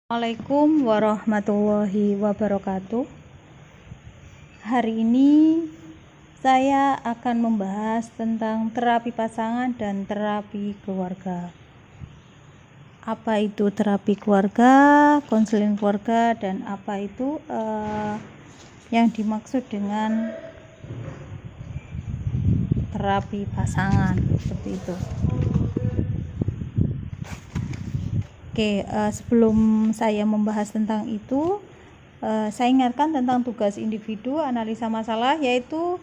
Assalamualaikum warahmatullahi wabarakatuh. Hari ini saya akan membahas tentang terapi pasangan dan terapi keluarga. Apa itu terapi keluarga, konseling keluarga, dan apa itu yang dimaksud dengan terapi pasangan, seperti itu. Oke, sebelum saya membahas tentang itu, saya ingatkan tentang tugas individu analisa masalah, yaitu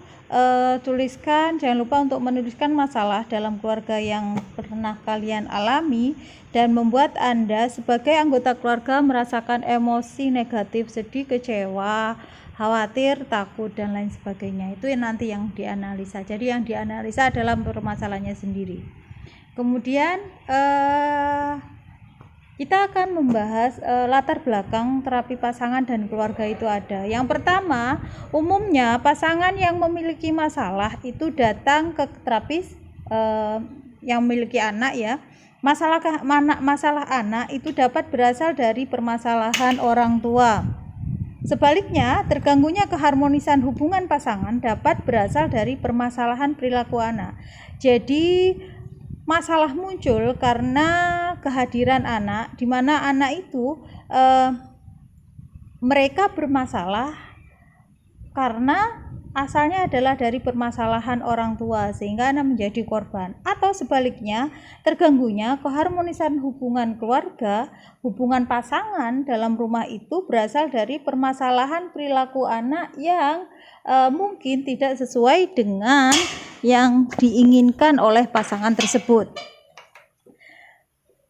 jangan lupa untuk menuliskan masalah dalam keluarga yang pernah kalian alami dan membuat Anda sebagai anggota keluarga merasakan emosi negatif, sedih, kecewa, khawatir, takut, dan lain sebagainya. Itu nanti yang dianalisa. Jadi yang dianalisa adalah permasalahannya sendiri. Kemudian kita akan membahas latar belakang terapi pasangan dan keluarga itu ada. Yang pertama, umumnya pasangan yang memiliki masalah itu datang ke terapis yang memiliki anak ya. Masalah anak itu dapat berasal dari permasalahan orang tua. Sebaliknya, terganggunya keharmonisan hubungan pasangan dapat berasal dari permasalahan perilaku anak. Jadi masalah muncul karena kehadiran anak, di mana anak itu mereka bermasalah karena asalnya adalah dari permasalahan orang tua sehingga anak menjadi korban. Atau sebaliknya, terganggunya keharmonisan hubungan keluarga, hubungan pasangan dalam rumah itu berasal dari permasalahan perilaku anak yang mungkin tidak sesuai dengan yang diinginkan oleh pasangan tersebut.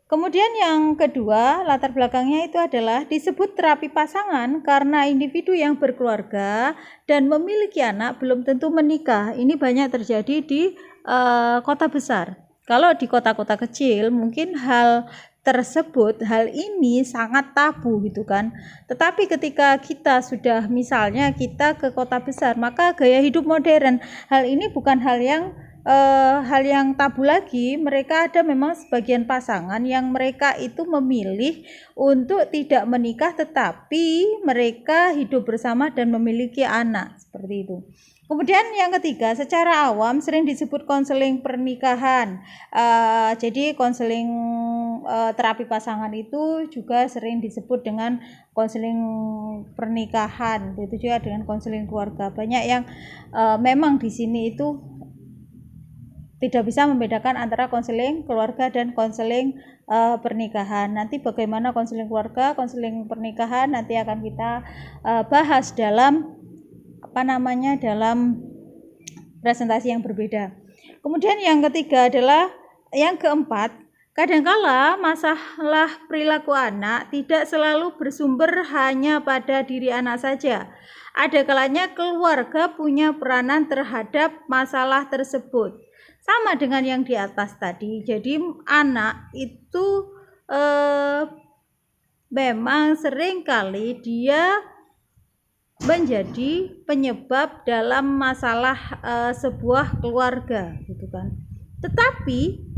Kemudian yang kedua, latar belakangnya itu adalah disebut terapi pasangan karena individu yang berkeluarga dan memiliki anak belum tentu menikah. Ini banyak terjadi di kota besar. Kalau di kota-kota kecil mungkin hal ini sangat tabu gitu kan. Tetapi ketika kita sudah misalnya kita ke kota besar, maka gaya hidup modern, hal ini bukan hal yang tabu lagi. Mereka ada memang sebagian pasangan yang mereka itu memilih untuk tidak menikah tetapi mereka hidup bersama dan memiliki anak, seperti itu. Kemudian yang ketiga, secara awam sering disebut konseling pernikahan. Jadi konseling terapi pasangan itu juga sering disebut dengan konseling pernikahan. Begitu juga dengan konseling keluarga. Banyak yang memang di sini itu tidak bisa membedakan antara konseling keluarga dan konseling pernikahan. Nanti bagaimana konseling keluarga, konseling pernikahan nanti akan kita bahas dalam dalam presentasi yang berbeda. Kemudian yang ketiga adalah yang keempat, kadangkala masalah perilaku anak tidak selalu bersumber hanya pada diri anak saja. Ada kalanya keluarga punya peranan terhadap masalah tersebut. Sama dengan yang di atas tadi. Jadi anak itu memang seringkali dia menjadi penyebab dalam masalah sebuah keluarga gitu kan. Tetapi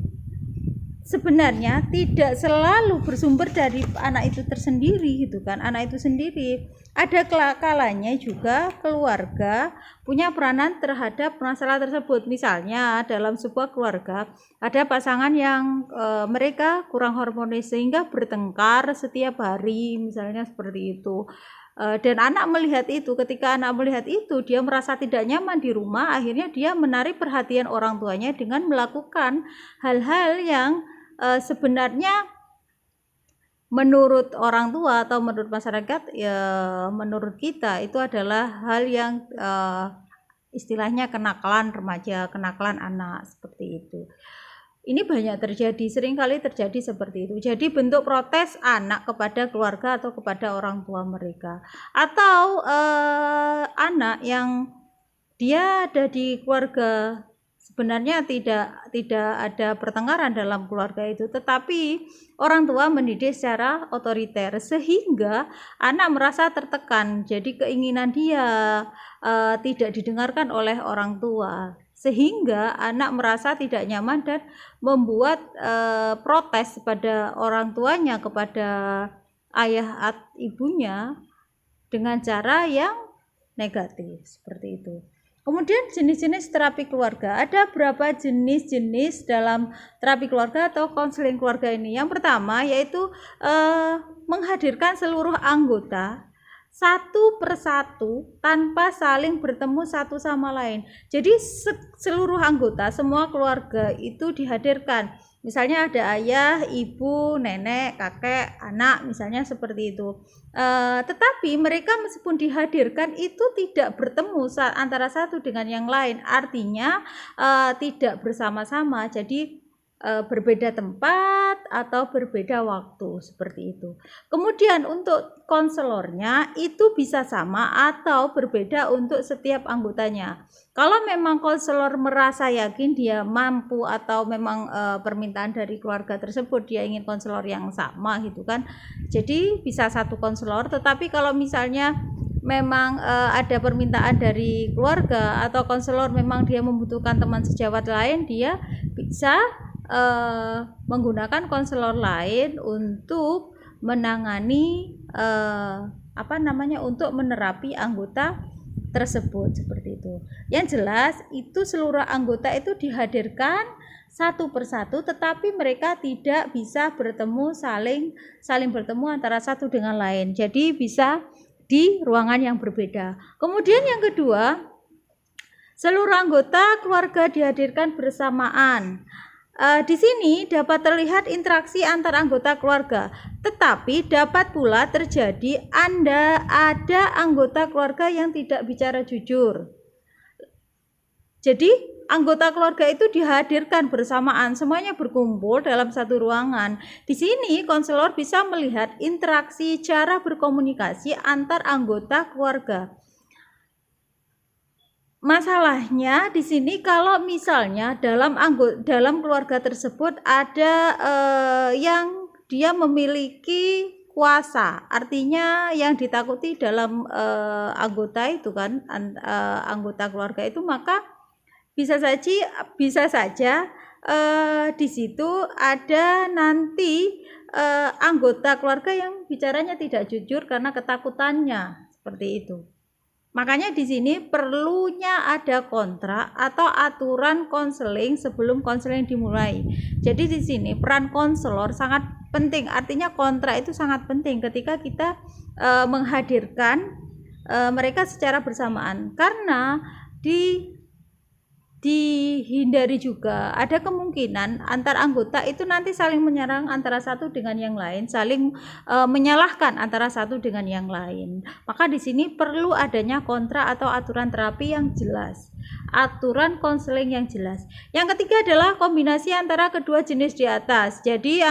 sebenarnya tidak selalu bersumber dari anak itu tersendiri gitu kan. Anak itu sendiri, ada kalanya juga keluarga punya peranan terhadap masalah tersebut. Misalnya dalam sebuah keluarga ada pasangan yang mereka kurang harmonis sehingga bertengkar setiap hari, misalnya seperti itu. Dan anak melihat itu, ketika anak melihat itu dia merasa tidak nyaman di rumah, akhirnya dia menarik perhatian orang tuanya dengan melakukan hal-hal yang sebenarnya menurut orang tua atau menurut masyarakat ya, menurut kita itu adalah hal yang istilahnya kenakalan remaja, kenakalan anak, seperti itu. Ini banyak terjadi, seringkali terjadi seperti itu. Jadi bentuk protes anak kepada keluarga atau kepada orang tua mereka. Atau anak yang dia ada di keluarga, sebenarnya tidak ada pertengkaran dalam keluarga itu, tetapi orang tua mendidik secara otoriter sehingga anak merasa tertekan. Jadi keinginan dia tidak didengarkan oleh orang tua, sehingga anak merasa tidak nyaman dan membuat protes pada orang tuanya, kepada ayah atau ibunya dengan cara yang negatif seperti itu. Kemudian jenis-jenis terapi keluarga, ada berapa jenis-jenis dalam terapi keluarga atau konseling keluarga ini. Yang pertama yaitu menghadirkan seluruh anggota satu persatu tanpa saling bertemu satu sama lain. Jadi seluruh anggota, semua keluarga itu dihadirkan. Misalnya ada ayah, ibu, nenek, kakek, anak, misalnya seperti itu. Tetapi mereka meskipun dihadirkan itu tidak bertemu antara satu dengan yang lain. Artinya tidak bersama-sama. Jadi berbeda tempat atau berbeda waktu seperti itu. Kemudian untuk konselornya itu bisa sama atau berbeda untuk setiap anggotanya. Kalau memang konselor merasa yakin dia mampu atau memang permintaan dari keluarga tersebut dia ingin konselor yang sama gitu kan, jadi bisa satu konselor. Tetapi kalau misalnya memang ada permintaan dari keluarga atau konselor memang dia membutuhkan teman sejawat lain, dia bisa menggunakan konselor lain untuk menangani untuk menerapi anggota tersebut seperti itu. Yang jelas itu seluruh anggota itu dihadirkan satu persatu, tetapi mereka tidak bisa bertemu saling bertemu antara satu dengan lain. Jadi bisa di ruangan yang berbeda. Kemudian yang kedua, seluruh anggota keluarga dihadirkan bersamaan. Di sini dapat terlihat interaksi antar anggota keluarga, tetapi dapat pula terjadi ada anggota keluarga yang tidak bicara jujur. Jadi anggota keluarga itu dihadirkan bersamaan, semuanya berkumpul dalam satu ruangan. Di sini konselor bisa melihat interaksi cara berkomunikasi antar anggota keluarga. Masalahnya di sini kalau misalnya dalam keluarga tersebut ada yang dia memiliki kuasa, artinya yang ditakuti dalam anggota itu kan, anggota keluarga itu, maka bisa saja di situ ada nanti anggota keluarga yang bicaranya tidak jujur karena ketakutannya seperti itu. Makanya di sini perlunya ada kontrak atau aturan konseling sebelum konseling dimulai. Jadi di sini peran konselor sangat penting. Artinya kontrak itu sangat penting ketika kita menghadirkan mereka secara bersamaan, karena dihindari juga ada kemungkinan antar anggota itu nanti saling menyerang antara satu dengan yang lain, saling menyalahkan antara satu dengan yang lain. Maka di sini perlu adanya kontrak atau aturan terapi yang jelas, aturan konseling yang jelas. Yang ketiga adalah kombinasi antara kedua jenis di atas. Jadi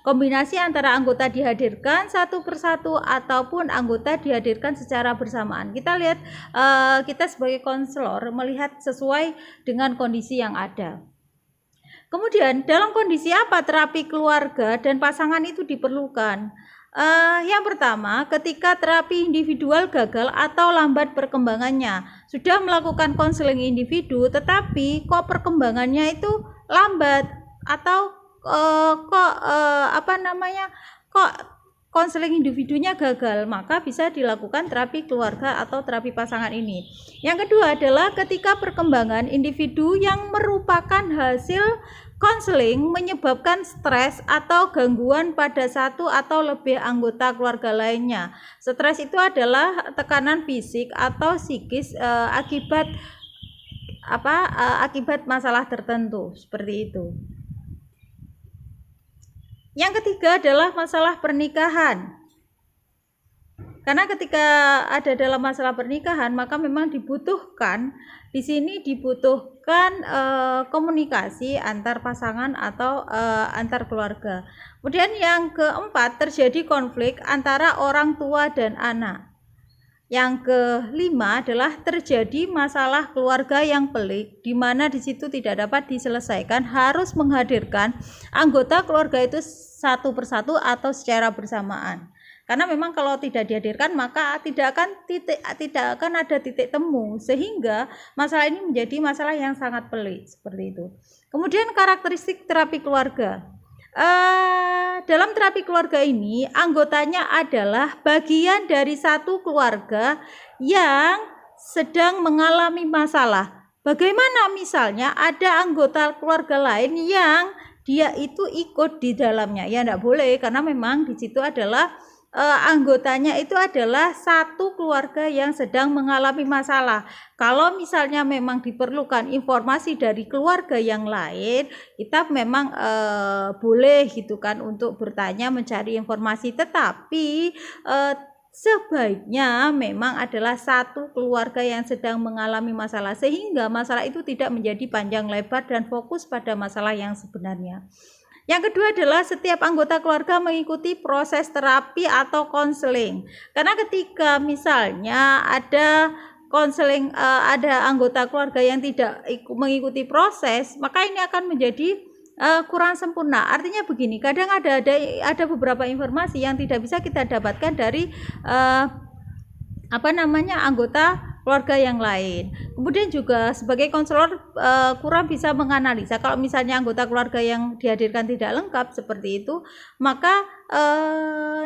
kombinasi antara anggota dihadirkan satu persatu ataupun anggota dihadirkan secara bersamaan. Kita lihat, kita sebagai konselor melihat sesuai dengan kondisi yang ada. Kemudian dalam kondisi apa terapi keluarga dan pasangan itu diperlukan? Yang pertama, ketika terapi individual gagal atau lambat perkembangannya. Sudah melakukan konseling individu tetapi kok perkembangannya itu lambat atau kok konseling individunya gagal, maka bisa dilakukan terapi keluarga atau terapi pasangan ini. Yang kedua adalah ketika perkembangan individu yang merupakan hasil konseling menyebabkan stres atau gangguan pada satu atau lebih anggota keluarga lainnya. Stres itu adalah tekanan fisik atau psikis akibat masalah tertentu seperti itu. Yang ketiga adalah masalah pernikahan. Karena ketika ada dalam masalah pernikahan, maka memang dibutuhkan komunikasi antar pasangan atau antar keluarga. Kemudian yang keempat, terjadi konflik antara orang tua dan anak. Yang kelima adalah terjadi masalah keluarga yang pelik, di mana di situ tidak dapat diselesaikan, harus menghadirkan anggota keluarga itu satu persatu atau secara bersamaan. Karena memang kalau tidak dihadirkan maka tidak akan ada titik temu, sehingga masalah ini menjadi masalah yang sangat pelik seperti itu. Kemudian karakteristik terapi keluarga. dalam terapi keluarga ini anggotanya adalah bagian dari satu keluarga yang sedang mengalami masalah. Bagaimana misalnya ada anggota keluarga lain yang dia itu ikut di dalamnya? Ya enggak boleh, karena memang di situ adalah anggotanya itu adalah satu keluarga yang sedang mengalami masalah. Kalau misalnya memang diperlukan informasi dari keluarga yang lain, kita memang boleh gitu kan untuk bertanya, mencari informasi, tetapi sebaiknya memang adalah satu keluarga yang sedang mengalami masalah, sehingga masalah itu tidak menjadi panjang lebar dan fokus pada masalah yang sebenarnya. Yang kedua adalah setiap anggota keluarga mengikuti proses terapi atau konseling. Karena ketika misalnya ada konseling, ada anggota keluarga yang tidak mengikuti proses, maka ini akan menjadi kurang sempurna. Artinya begini, kadang ada beberapa informasi yang tidak bisa kita dapatkan dari anggota keluarga yang lain. Kemudian juga sebagai konselor kurang bisa menganalisa. Kalau misalnya anggota keluarga yang dihadirkan tidak lengkap seperti itu, maka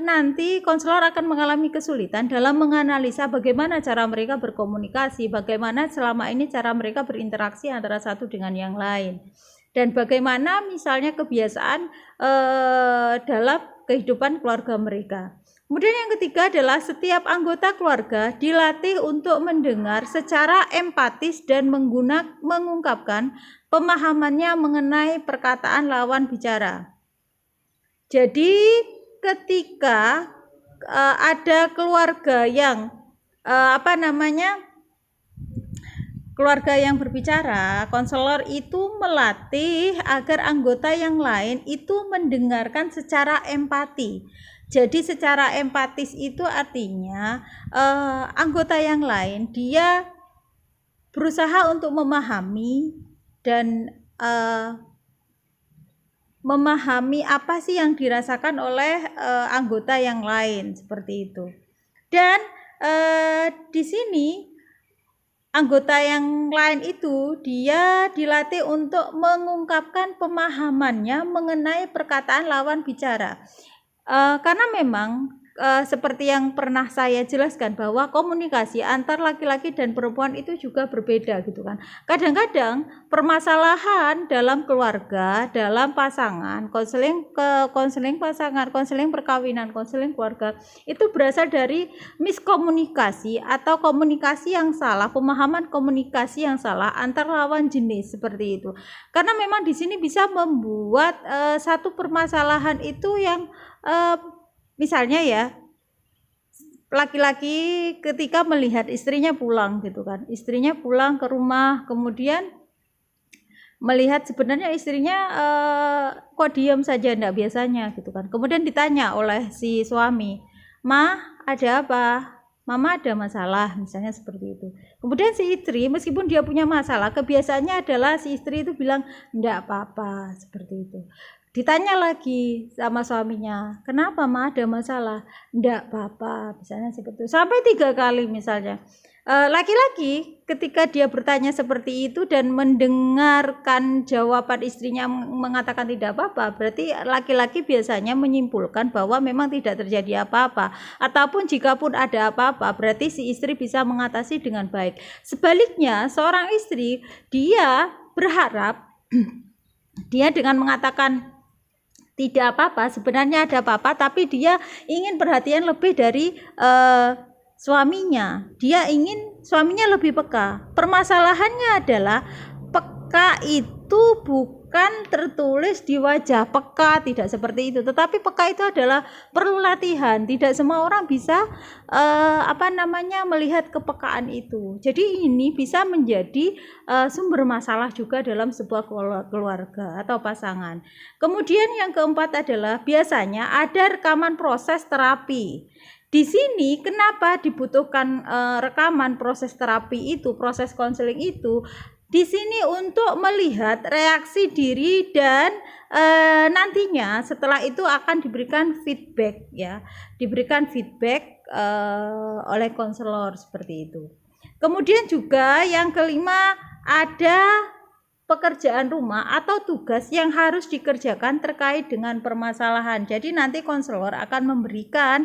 nanti konselor akan mengalami kesulitan dalam menganalisa bagaimana cara mereka berkomunikasi, bagaimana selama ini cara mereka berinteraksi antara satu dengan yang lain, dan bagaimana misalnya kebiasaan dalam kehidupan keluarga mereka. Kemudian yang ketiga adalah setiap anggota keluarga dilatih untuk mendengar secara empatis dan mengungkapkan pemahamannya mengenai perkataan lawan bicara. Jadi ketika ada keluarga yang keluarga yang berbicara, konselor itu melatih agar anggota yang lain itu mendengarkan secara empati. Jadi secara empatis itu artinya anggota yang lain dia berusaha untuk memahami dan memahami apa sih yang dirasakan oleh anggota yang lain, seperti itu. Dan di sini anggota yang lain itu dia dilatih untuk mengungkapkan pemahamannya mengenai perkataan lawan bicara. Karena memang seperti yang pernah saya jelaskan bahwa komunikasi antar laki-laki dan perempuan itu juga berbeda gitu kan. Kadang-kadang permasalahan dalam keluarga, dalam pasangan, konseling pasangan, konseling perkawinan, konseling keluarga itu berasal dari miskomunikasi atau komunikasi yang salah, pemahaman komunikasi yang salah antar lawan jenis, seperti itu. Karena memang di sini bisa membuat satu permasalahan itu yang misalnya ya, laki-laki ketika melihat istrinya pulang gitu kan, istrinya pulang ke rumah, kemudian melihat sebenarnya istrinya kok diam saja, enggak biasanya gitu kan. Kemudian ditanya oleh si suami, "Ma, ada apa? Mama ada masalah," misalnya seperti itu. Kemudian si istri meskipun dia punya masalah, kebiasaannya adalah si istri itu bilang enggak apa-apa, seperti itu. Ditanya lagi sama suaminya, "Kenapa Ma, ada masalah?" "Enggak apa-apa," misalnya seperti itu. Sampai 3 kali misalnya. Laki-laki ketika dia bertanya seperti itu dan mendengarkan jawaban istrinya mengatakan tidak apa-apa, berarti laki-laki biasanya menyimpulkan bahwa memang tidak terjadi apa-apa, ataupun jikapun ada apa-apa berarti si istri bisa mengatasi dengan baik. Sebaliknya, seorang istri dia berharap dia dengan mengatakan tidak apa-apa, sebenarnya ada apa-apa, tapi dia ingin perhatian lebih dari suaminya. Dia ingin suaminya lebih peka. Permasalahannya adalah peka itu bukan tertulis di wajah. Peka tidak seperti itu, tetapi peka itu adalah perlu latihan. Tidak semua orang bisa melihat kepekaan itu. Jadi ini bisa menjadi sumber masalah juga dalam sebuah keluarga atau pasangan. Kemudian yang keempat adalah biasanya ada rekaman proses terapi. Di sini kenapa dibutuhkan rekaman proses terapi itu, proses konseling itu? Di sini untuk melihat reaksi diri dan nantinya setelah itu akan diberikan feedback ya, diberikan feedback oleh konselor, seperti itu. Kemudian juga yang kelima ada pekerjaan rumah atau tugas yang harus dikerjakan terkait dengan permasalahan. Jadi nanti konselor akan memberikan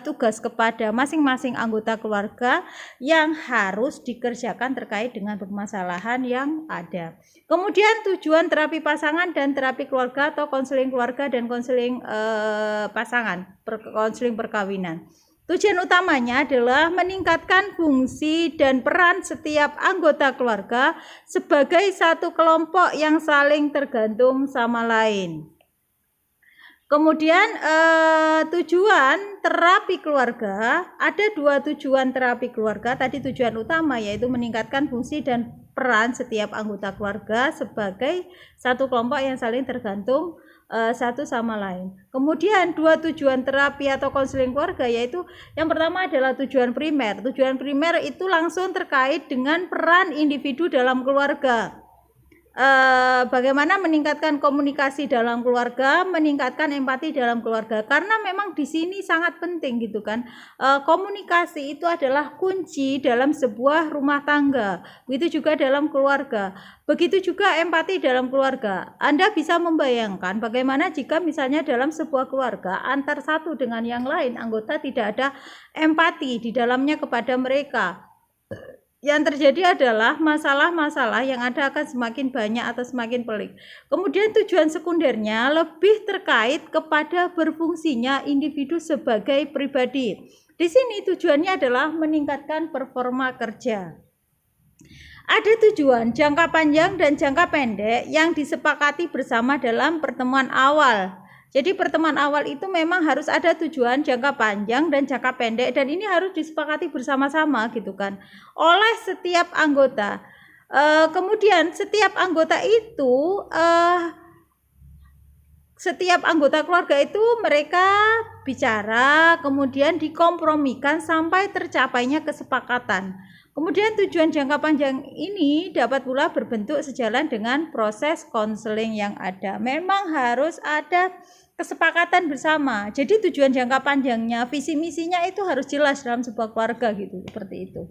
tugas kepada masing-masing anggota keluarga yang harus dikerjakan terkait dengan permasalahan yang ada. Kemudian tujuan terapi pasangan dan terapi keluarga atau konseling keluarga dan konseling pasangan, konseling perkawinan. Tujuan utamanya adalah meningkatkan fungsi dan peran setiap anggota keluarga sebagai satu kelompok yang saling tergantung sama lain. Kemudian tujuan terapi keluarga, ada 2 tujuan terapi keluarga. Tadi tujuan utama yaitu meningkatkan fungsi dan peran setiap anggota keluarga sebagai satu kelompok yang saling tergantung satu sama lain. Kemudian 2 tujuan terapi atau konseling keluarga, yaitu yang pertama adalah tujuan primer. Tujuan primer itu langsung terkait dengan peran individu dalam keluarga. Bagaimana meningkatkan komunikasi dalam keluarga, meningkatkan empati dalam keluarga, karena memang di sini sangat penting gitu kan. Komunikasi itu adalah kunci dalam sebuah rumah tangga, begitu juga dalam keluarga, begitu juga empati dalam keluarga. Anda bisa membayangkan bagaimana jika misalnya dalam sebuah keluarga antar satu dengan yang lain anggota tidak ada empati di dalamnya kepada mereka. Yang terjadi adalah masalah-masalah yang ada akan semakin banyak atau semakin pelik. Kemudian tujuan sekundernya lebih terkait kepada berfungsinya individu sebagai pribadi. Di sini tujuannya adalah meningkatkan performa kerja. Ada tujuan jangka panjang dan jangka pendek yang disepakati bersama dalam pertemuan awal. Jadi pertemuan awal itu memang harus ada tujuan jangka panjang dan jangka pendek, dan ini harus disepakati bersama-sama gitu kan oleh setiap anggota. Kemudian setiap anggota itu setiap anggota keluarga itu mereka bicara, kemudian dikompromikan sampai tercapainya kesepakatan. Kemudian tujuan jangka panjang ini dapat pula berbentuk sejalan dengan proses konseling yang ada. Memang harus ada kesepakatan bersama. Jadi tujuan jangka panjangnya, visi misinya itu harus jelas dalam sebuah keluarga gitu, seperti itu.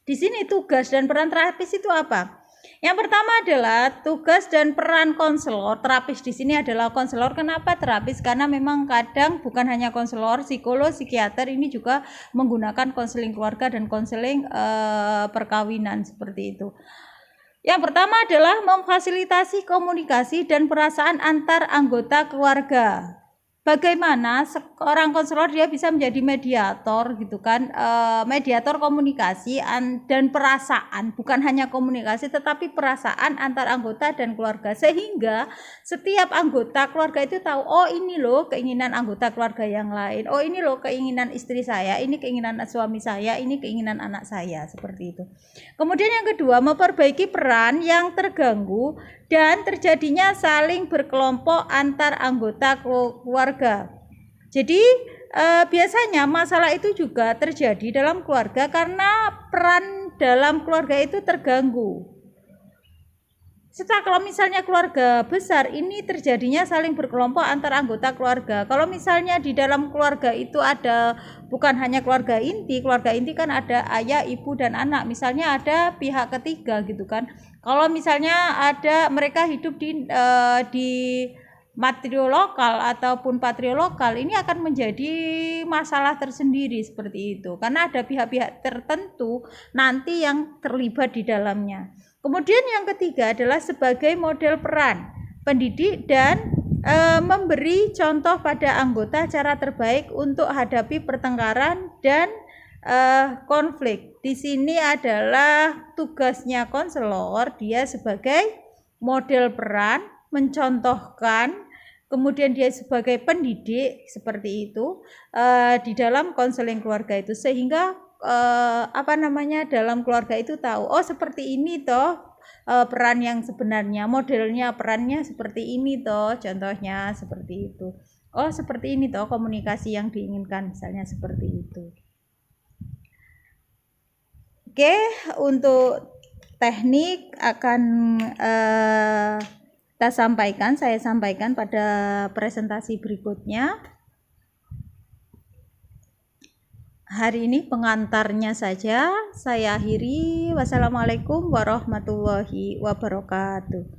Di sini tugas dan peran terapis itu apa? Yang pertama adalah tugas dan peran konselor. Terapis di sini adalah konselor. Kenapa terapis? Karena memang kadang bukan hanya konselor, psikolog, psikiater ini juga menggunakan konseling keluarga dan konseling perkawinan seperti itu. Yang pertama adalah memfasilitasi komunikasi dan perasaan antar anggota keluarga. Bagaimana seorang konselor dia bisa menjadi mediator gitu kan, mediator komunikasi dan perasaan, bukan hanya komunikasi tetapi perasaan antar anggota dan keluarga, sehingga setiap anggota keluarga itu tahu, oh ini loh keinginan anggota keluarga yang lain, oh ini loh keinginan istri saya, ini keinginan suami saya, ini keinginan anak saya, seperti itu. Kemudian yang kedua, memperbaiki peran yang terganggu dan terjadinya saling berkelompok antar anggota keluarga. Jadi biasanya masalah itu juga terjadi dalam keluarga karena peran dalam keluarga itu terganggu. Setelah kalau misalnya keluarga besar ini terjadinya saling berkelompok antar anggota keluarga. Kalau misalnya di dalam keluarga itu ada bukan hanya keluarga inti kan ada ayah, ibu dan anak. Misalnya ada pihak ketiga gitu kan. Kalau misalnya ada mereka hidup di matriolokal ataupun patriolokal, ini akan menjadi masalah tersendiri seperti itu. Karena ada pihak-pihak tertentu nanti yang terlibat di dalamnya. Kemudian yang ketiga adalah sebagai model peran pendidik dan memberi contoh pada anggota cara terbaik untuk hadapi pertengkaran dan konflik. Di sini adalah tugasnya konselor, dia sebagai model peran, mencontohkan, kemudian dia sebagai pendidik seperti itu di dalam konseling keluarga itu, sehingga dalam keluarga itu tahu, oh seperti ini toh peran yang sebenarnya, modelnya perannya seperti ini toh, contohnya seperti itu, oh seperti ini toh komunikasi yang diinginkan, misalnya seperti itu. Oke, untuk teknik akan saya sampaikan pada presentasi berikutnya. hari ini pengantarnya saja saya akhiri. Wassalamualaikum warahmatullahi wabarakatuh.